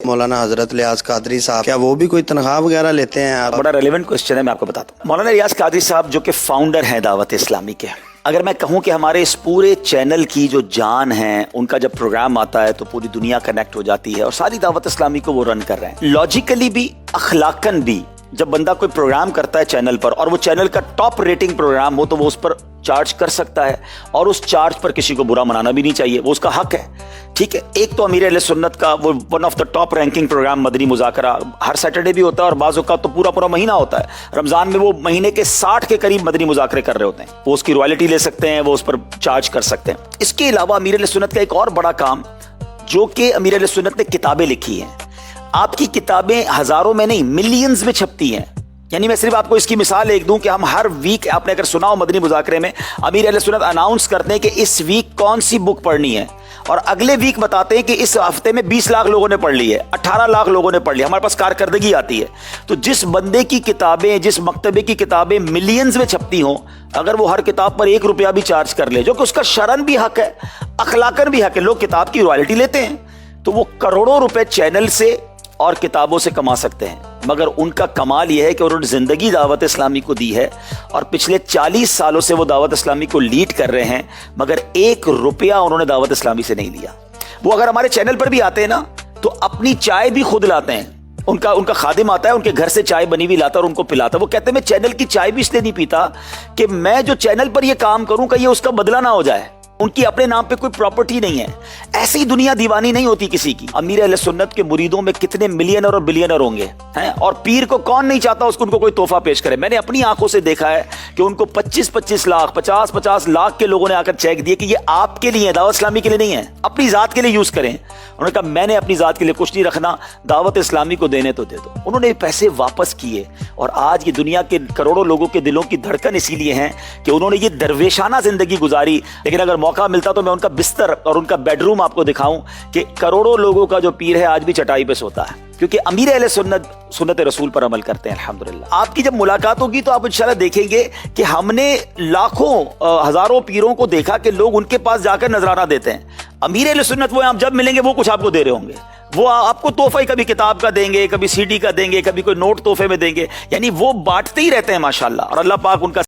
مولانا حضرت ریاض قادری صاحب, کیا وہ بھی کوئی تنخواہ وغیرہ لیتے ہیں؟ بڑا ریلیونٹ کوشچن ہے, میں آپ کو بتاتا ہوں. مولانا ریاض قادری صاحب جو کہ فاؤنڈر ہیں دعوت اسلامی کے, اگر میں کہوں کہ ہمارے اس پورے چینل کی جو جان ہے, ان کا جب پروگرام آتا ہے تو پوری دنیا کنیکٹ ہو جاتی ہے, اور ساری دعوت اسلامی کو وہ رن کر رہے ہیں. لاجیکلی بھی, اخلاقاً بھی, جب بندہ کوئی پروگرام کرتا ہے چینل پر اور وہ چینل کا ٹاپ ریٹنگ پروگرام ہو تو وہ اس پر چارج کر سکتا ہے, اور اس چارج پر کسی کو برا منانا بھی نہیں چاہیے, وہ اس کا حق ہے. ٹھیک ہے, ایک تو امیر اہل سنت کا وہ one of the top ranking program Madani Muzakra Hare Saturday بھی ہوتا ہے, اور بعض اوقات تو پورا مہینہ ہوتا ہے. رمضان میں وہ مہینے کے 60 کے قریب مدنی مذاکرے کر رہے ہوتے ہیں, وہ اس کی رائلٹی لے سکتے ہیں, وہ اس پر چارج کر سکتے ہیں. اس کے علاوہ امیر اہل سنت کا ایک اور بڑا کام, جو کہ امیر اہل سنت نے کتابیں لکھی ہیں. آپ کی کتابیں ہزاروں میں نہیں, ملینز میں چھپتی ہیں. یعنی میں صرف آپ کو اس کی مثال ایک دوں کہ ہم ہر ویک, آپ نے اگر سنا ہو مدنی مذاکرے میں, امیر اہل سنت اناؤنس کرتے ہیں کہ اس ویک کون سی بک پڑھنی ہے, اور اگلے ویک بتاتے ہیں کہ اس ہفتے میں 20 لاکھ لوگوں نے پڑھ لی ہے, 18 لاکھ لوگوں نے پڑھ لی. ہمارے پاس کارکردگی آتی ہے. تو جس بندے کی کتابیں, جس مکتبے کی کتابیں ملینز میں چھپتی ہوں, اگر وہ ہر کتاب پر 1 روپیہ بھی چارج کر لے, جو کہ اس کا شرعن بھی حق ہے, اخلاقاً بھی حق ہے, لوگ کتاب کی رائلٹی لیتے ہیں, تو وہ کروڑوں روپے چینل سے اور کتابوں سے کما سکتے ہیں. مگر ان کا کمال یہ ہے کہ انہوں نے زندگی دعوت اسلامی کو دی ہے, اور پچھلے 40 سالوں سے وہ دعوت اسلامی کو لیڈ کر رہے ہیں, مگر 1 روپیہ انہوں نے دعوت اسلامی سے نہیں لیا. وہ اگر ہمارے چینل پر بھی آتے ہیں نا, تو اپنی چائے بھی خود لاتے ہیں. ان کا خادم آتا ہے, ان کے گھر سے چائے بنی ہوئی لاتا ہے اور ان کو پلاتا ہے. وہ کہتے ہیں میں چینل کی چائے بھی اس لیے نہیں پیتا کہ میں جو چینل پر یہ کام کروں کہ یہ اس کا بدلہ نہ ہو جائے. ان کی اپنے نام پہ کوئی پراپرٹی نہیں ہے. ایسی دنیا دیوانی نہیں ہوتی کسی کی. امیر اہل سنت کے مریدوں میں کتنے ملینر اور بلینر ہوں گے, اور پیر کو کون نہیں چاہتا اس کو ان کو کوئی تحفہ پیش کرے. میں نے اپنی آنکھوں سے دیکھا ہے کہ ان کو 25 لاکھ 50 لاکھ کے لوگوں نے آ کر چیک دیے کہ یہ آپ کے لیے, دعوت اسلامی کے لیے نہیں ہے, اپنی ذات کے لیے یوز کریں. انہوں نے کہا میں نے اپنی ذات کے لیے کچھ نہیں رکھنا, دعوت اسلامی کو دینے تو دے دو. انہوں نے پیسے واپس کیے, اور آج یہ دنیا کے کروڑوں لوگوں کے دلوں کی دھڑکن اسی لیے ہیں کہ انہوں نے یہ درویشانہ زندگی گزاری. لیکن اگر موقع ملتا تو میں ان کا بستر اور ان کا بیڈ روم آپ کو دکھاؤں کہ کروڑوں لوگوں کا جو پیر ہے آج بھی چٹائی پہ سوتا ہے, کیونکہ امیر اہل سنت رسول پر عمل کرتے ہیں. الحمدللہ آپ کی جب ملاقات ہوگی تو آپ انشاءاللہ دیکھیں گے کہ ہم نے لاکھوں ہزاروں پیروں کو دیکھا کہ لوگ ان کے پاس جا کر نذرانہ دیتے ہیں. امیر اہل سنت وہ آپ جب ملیں گے وہ کچھ آپ کو دے رہے ہوں گے. وہ آپ کو تحفہ کبھی کتاب کا دیں گے, کبھی CD کا دیں گے, کبھی کوئی نوٹ تحفے میں دیں گے. یعنی وہ بانٹتے ہی رہتے ہیں ماشاءاللہ, اور اللہ پاک ان کا